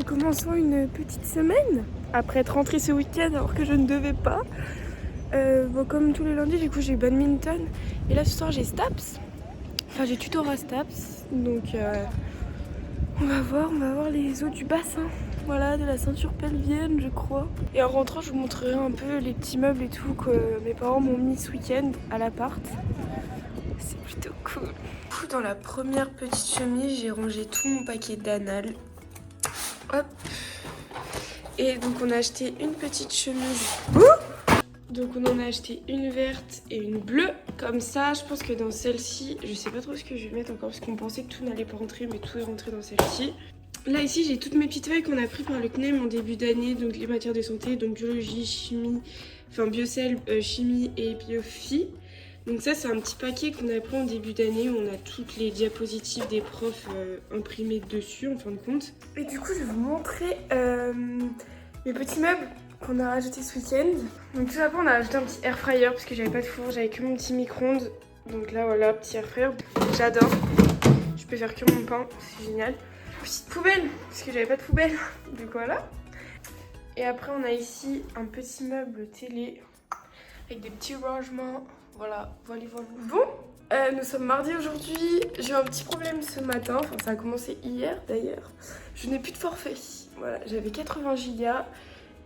recommençons une petite semaine après être rentrée ce week-end alors que je ne devais pas. Comme tous les lundis, du coup j'ai badminton et là ce soir j'ai Staps. Enfin j'ai tutorat Staps, donc on va voir les eaux du bassin. Voilà, de la ceinture pelvienne je crois. Et en rentrant je vous montrerai un peu les petits meubles et tout que mes parents m'ont mis ce week-end à l'appart. C'est plutôt cool. Dans la première petite chemise, j'ai rangé tout mon paquet d'anal. Hop. Et donc on a acheté une petite chemise. Donc on en a acheté une verte et une bleue. Comme ça, je pense que dans celle-ci, je sais pas trop ce que je vais mettre encore parce qu'on pensait que tout n'allait pas rentrer, mais tout est rentré dans celle-ci. Là ici, j'ai toutes mes petites feuilles qu'on a pris par le CNEM en début d'année, donc les matières de santé, donc biologie, chimie, enfin biocell, chimie et biophy. Donc ça c'est un petit paquet qu'on a pris en début d'année où on a toutes les diapositives des profs imprimées dessus en fin de compte. Et du coup je vais vous montrer mes petits meubles qu'on a rajoutés ce week-end. Donc tout d'abord on a rajouté un petit air fryer parce que j'avais pas de four, j'avais que mon petit micro-ondes. Donc là voilà, petit air fryer, j'adore. Je peux faire que mon pain, c'est génial. Petite poubelle parce que j'avais pas de poubelle, donc voilà. Et après on a ici un petit meuble télé avec des petits rangements. Voilà. Bon, nous sommes mardi aujourd'hui. J'ai eu un petit problème ce matin. Enfin, ça a commencé hier d'ailleurs. Je n'ai plus de forfait. Voilà, j'avais 80 gigas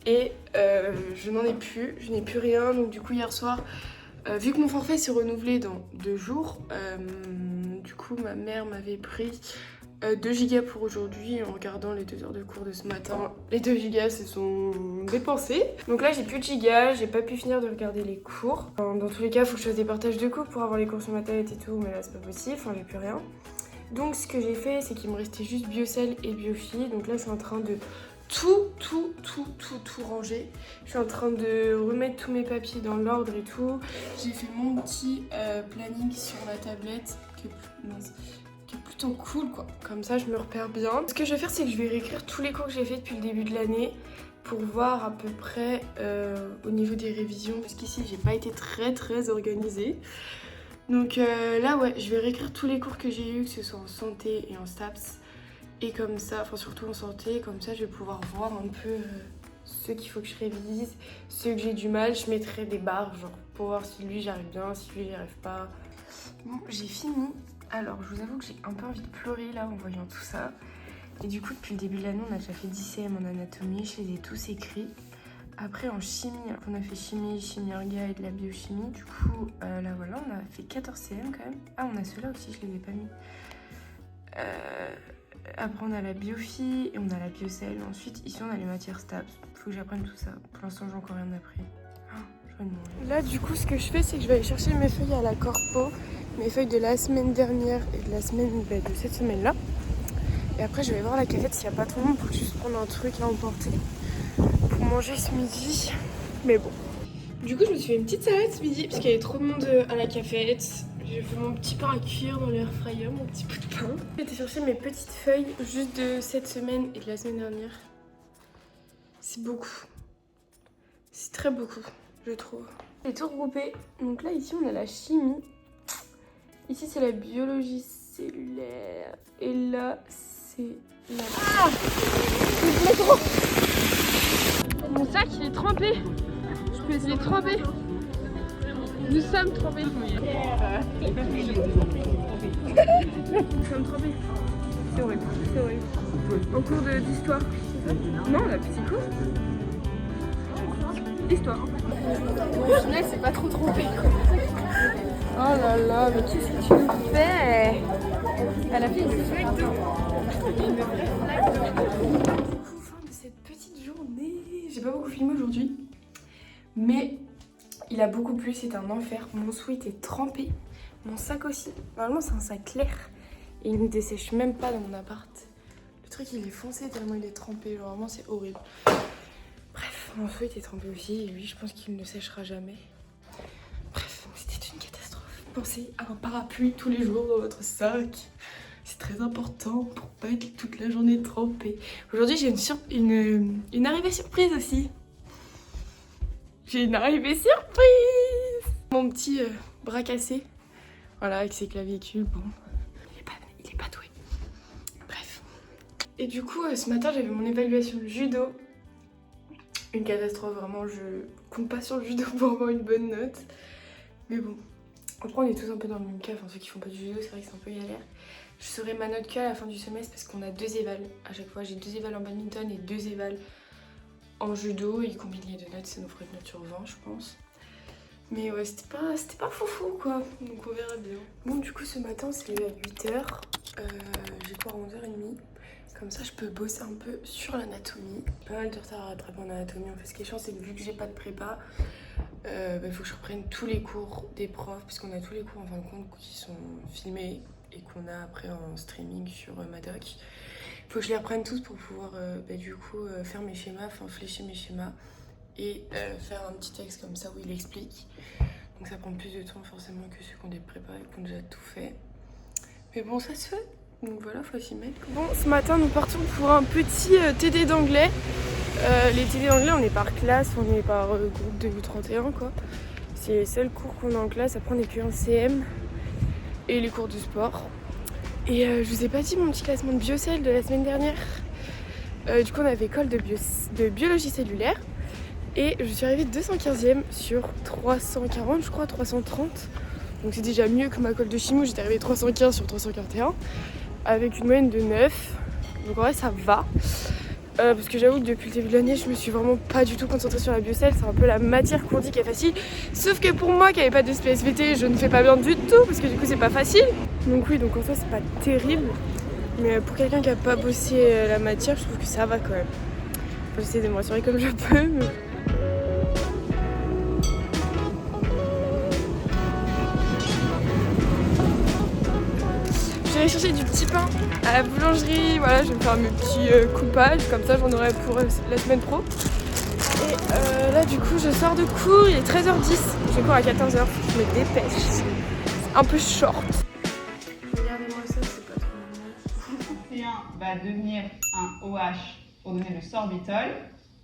et je n'en ai plus. Je n'ai plus rien. Donc du coup hier soir, vu que mon forfait s'est renouvelé dans 2 jours, du coup ma mère m'avait pris 2 gigas pour aujourd'hui en regardant les 2 heures de cours de ce matin. Les 2 gigas se sont dépensés. Donc là j'ai plus de gigas, j'ai pas pu finir de regarder les cours. Dans tous les cas il faut que je fasse des partages de cours pour avoir les cours sur ma tablette et tout, mais là c'est pas possible, enfin j'ai plus rien. Donc ce que j'ai fait c'est qu'il me restait juste biocell et biophy. Donc là je suis en train de tout ranger. Je suis en train de remettre tous mes papiers dans l'ordre et tout. J'ai fait mon petit planning sur la tablette qui est plutôt cool quoi, comme ça je me repère bien. Ce que je vais faire c'est que je vais réécrire tous les cours que j'ai fait depuis le début de l'année pour voir à peu près au niveau des révisions, parce qu'ici j'ai pas été très organisée. Donc là ouais, je vais réécrire tous les cours que j'ai eu, que ce soit en santé et en STAPS, et comme ça, enfin surtout en santé, comme ça je vais pouvoir voir un peu ceux qu'il faut que je révise, ceux que j'ai du mal, je mettrai des barres genre pour voir si lui j'arrive bien, si lui j'y arrive pas. Bon, j'ai fini. Alors, je vous avoue que j'ai un peu envie de pleurer là en voyant tout ça. Et du coup, depuis le début de l'année, on a déjà fait 10 CM en anatomie, je les ai tous écrits. Après, en chimie, on a fait chimie, chimie orga et de la biochimie. Du coup, là voilà, on a fait 14 CM quand même. Ah, on a ceux-là aussi, je les ai pas mis. Après, on a la biophy et on a la biocell. Ensuite, ici, on a les matières STAPS. Faut que j'apprenne tout ça. Pour l'instant, j'ai encore rien appris. Là, du coup, ce que je fais, c'est que je vais aller chercher mes feuilles à la corpo. Mes feuilles de la semaine dernière et de la semaine de cette semaine-là. Et après, je vais voir la cafette s'il n'y a pas trop de monde pour juste prendre un truc à emporter pour manger ce midi. Mais bon. Du coup, je me suis fait une petite salade ce midi parce qu'il y avait trop de monde à la cafette. J'ai fait mon petit pain à cuire dans l'air fryer, mon petit bout de pain. J'ai été chercher mes petites feuilles juste de cette semaine et de la semaine dernière. C'est beaucoup. C'est très beaucoup, je trouve. J'ai tout regroupé. Donc là, ici, on a la chimie. Ici, c'est la biologie cellulaire. Et là, c'est la... Ah, mon sac, il est trempé. Je peux essayer de tremper. Nous sommes trempés. Nous sommes trempés. C'est horrible. C'est horrible. En cours d'histoire, c'est ça? Non, la psycho. Histoire. Au final, c'est pas trop trompé. Oh là là, mais qu'est-ce que tu nous fais? Elle a fait une flaque d'eau. Fin de cette petite journée. J'ai pas beaucoup filmé aujourd'hui, mais il a beaucoup plu, c'est un enfer. Mon sweat est trempé, mon sac aussi. Normalement, c'est un sac clair et il ne dessèche même pas dans mon appart. Le truc, il est foncé tellement il est trempé. Genre, vraiment, c'est horrible. Bref, mon sweat est trempé aussi et lui, je pense qu'il ne séchera jamais. Bref, c'était une catastrophe. Pensez à un parapluie tous les jours dans votre sac. C'est très important pour pas être toute la journée trempée. Aujourd'hui, j'ai une arrivée surprise aussi. J'ai une arrivée surprise. Mon petit bras cassé. Voilà, avec ses clavicules. Bon, il est pas doué. Bref. Et du coup, ce matin, j'avais mon évaluation de judo. Une catastrophe, vraiment, je compte pas sur le judo pour avoir une bonne note. Mais bon, après on est tous un peu dans le même cas, enfin ceux qui font pas du judo, c'est vrai que c'est un peu galère. Je saurai ma note qu'à la fin du semestre parce qu'on a 2 évals à chaque fois. J'ai 2 évals en badminton et 2 évals en judo. Et combiner les 2 notes, ça nous ferait une note sur 20, je pense. Mais ouais, c'était pas foufou quoi, donc on verra bien. Bon, du coup, ce matin, c'est levé à 8h. J'ai cours à 11h30. Comme ça, je peux bosser un peu sur l'anatomie. Pas mal de retard à rattraper en anatomie. En fait, ce qui est chiant, c'est que vu que j'ai pas de prépa, il faut que je reprenne tous les cours des profs, puisqu'on a tous les cours en fin de compte qui sont filmés et qu'on a après en streaming sur Madoc. Il faut que je les reprenne tous pour pouvoir faire mes schémas, enfin flécher mes schémas et faire un petit texte comme ça où il explique. Donc ça prend plus de temps forcément que ceux qui ont des prépas et qui ont déjà tout fait. Mais bon, ça se fait. Donc voilà, faut s'y mettre. Bon, ce matin, nous partons pour un petit TD d'anglais. Les TD d'anglais, on est par classe, on est par groupe de 31 quoi. C'est les seuls cours qu'on a en classe. Après, on n'est qu'en CM et les cours de sport. Et je vous ai pas dit mon petit classement de biocell de la semaine dernière. Du coup, on avait école de biologie cellulaire. Et je suis arrivée 215e sur 340, je crois, 330. Donc c'est déjà mieux que ma colle de chimie où j'étais arrivée 315 sur 341. Avec une moyenne de 9. Donc en vrai, ça va. Parce que j'avoue que depuis le début de l'année, je me suis vraiment pas du tout concentrée sur la biocell. C'est un peu la matière qu'on dit qui est facile. Sauf que pour moi qui n'avais pas de SPSVT, je ne fais pas bien du tout. Parce que du coup, c'est pas facile. Donc oui, donc en soi, c'est pas terrible. Mais pour quelqu'un qui a pas bossé la matière, je trouve que ça va quand même. Enfin, j'essaie de me rassurer comme je peux. Mais... Je vais aller chercher du petit pain à la boulangerie, voilà, je vais me faire mes petits coupages, comme ça j'en aurai pour la semaine pro. Et là du coup je sors de cours, il est 13h10, j'ai cours à 14h, je me dépêche. C'est un peu short. Regardez-moi ça, c'est pas trop normal. C1 va devenir un OH pour donner le sorbitol.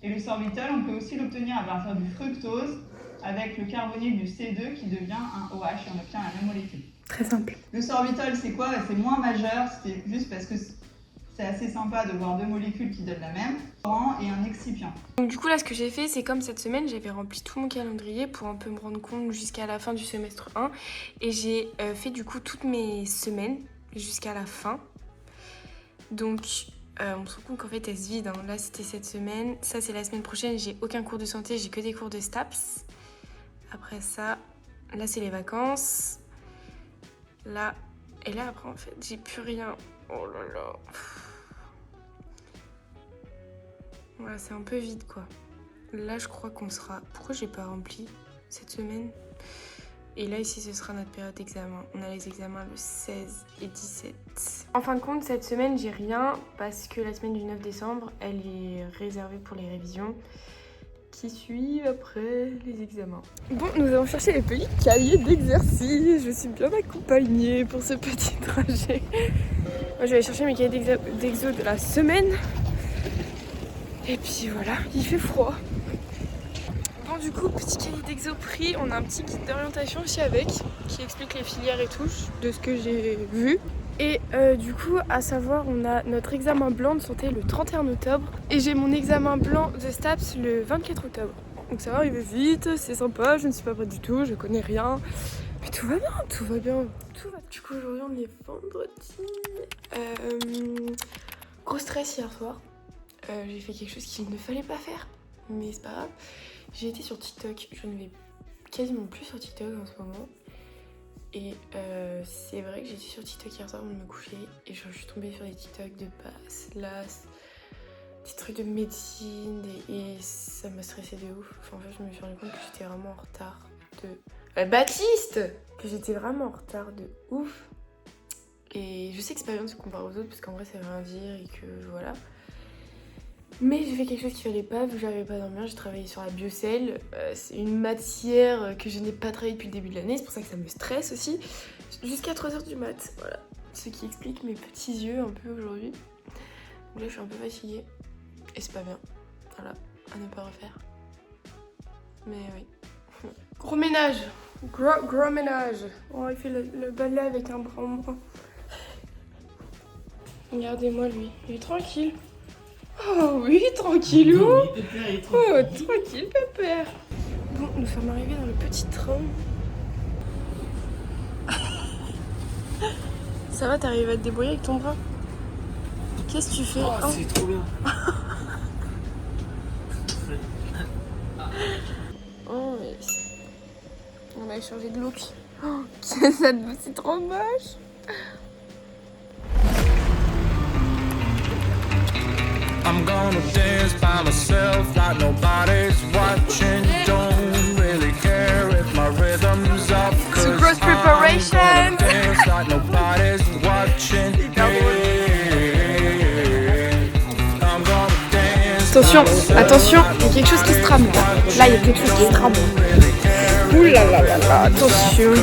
Et le sorbitol, on peut aussi l'obtenir à partir du fructose avec le carbonyle du C2 qui devient un OH et on obtient la même molécule. Très simple. Le sorbitol, c'est quoi? C'est moins majeur, c'est juste parce que c'est assez sympa de voir 2 molécules qui donnent la même, et un excipient. Donc du coup là ce que j'ai fait, c'est comme cette semaine, j'avais rempli tout mon calendrier pour un peu me rendre compte jusqu'à la fin du semestre 1. Et j'ai fait du coup toutes mes semaines jusqu'à la fin. Donc on se rend compte qu'en fait elle se vide, hein. Là c'était cette semaine, ça c'est la semaine prochaine, j'ai aucun cours de santé, j'ai que des cours de STAPS. Après ça, là c'est les vacances. Là, et là après en fait j'ai plus rien. Oh là là. Voilà, c'est un peu vide quoi. Là je crois qu'on sera... Pourquoi j'ai pas rempli cette semaine? Et là ici ce sera notre période d'examen. On a les examens le 16 et 17. En fin de compte cette semaine j'ai rien parce que la semaine du 9 décembre elle est réservée pour les révisions qui suivent après les examens. Bon, nous avons cherché les petits cahiers d'exercice. Je suis bien accompagnée pour ce petit trajet. Moi, je vais aller chercher mes cahiers d'exo de la semaine. Et puis voilà, il fait froid. Bon, du coup, petit cahier d'exo pris. On a un petit guide d'orientation aussi avec, qui explique les filières et tout, de ce que j'ai vu. Et du coup, à savoir, on a notre examen blanc de santé le 31 octobre. Et j'ai mon examen blanc de STAPS le 24 octobre. Donc ça va arriver vite, c'est sympa, je ne suis pas prête du tout, je connais rien. Mais tout va bien, tout va bien. Tout va... Du coup, aujourd'hui, on est vendredi. Gros stress hier soir. J'ai fait quelque chose qu'il ne fallait pas faire. Mais c'est pas grave. J'ai été sur TikTok. Je ne vais quasiment plus sur TikTok en ce moment. Et c'est vrai que j'étais sur TikTok hier soir avant de me coucher et je suis tombée sur des TikTok de base, des trucs de médecine et ça m'a stressée de ouf. Enfin, en fait, je me suis rendu compte que j'étais vraiment en retard de... Baptiste! Que j'étais vraiment en retard de ouf. Et je sais que c'est pas bien de se comparer aux autres parce qu'en vrai ça veut rien dire et que voilà. Mais j'ai fait quelque chose qu'il fallait pas, vu que j'arrivais pas à dormir, j'ai travaillé sur la biocell. C'est une matière que je n'ai pas travaillé depuis le début de l'année, c'est pour ça que ça me stresse aussi. Jusqu'à 3h du mat, voilà. Ce qui explique mes petits yeux un peu aujourd'hui. Donc là je suis un peu fatiguée. Et c'est pas bien. Voilà, à ne pas refaire. Mais oui. Gros ménage. Gros ménage. Oh, il fait le balai avec un bras en moins. Regardez-moi lui, il est tranquille. Oh oui, tranquillou. Oh, tranquille, pépère. Bon, nous sommes arrivés dans le petit train. Ça va, t'arrives à te débrouiller avec ton bras? Qu'est-ce que tu fais? Oh, c'est trop bien. Oh, mais... On a changé de look. Oh, c'est trop moche. I'm gonna dance by myself like nobody's watching. Don't really care if my rhythm's off. To cross preparation. Dance like nobody's watching. I'm gonna dance. Attention, attention, il y a quelque chose qui se trame là. Là, il y a quelque chose qui se trame. Ouh là là là là, attention.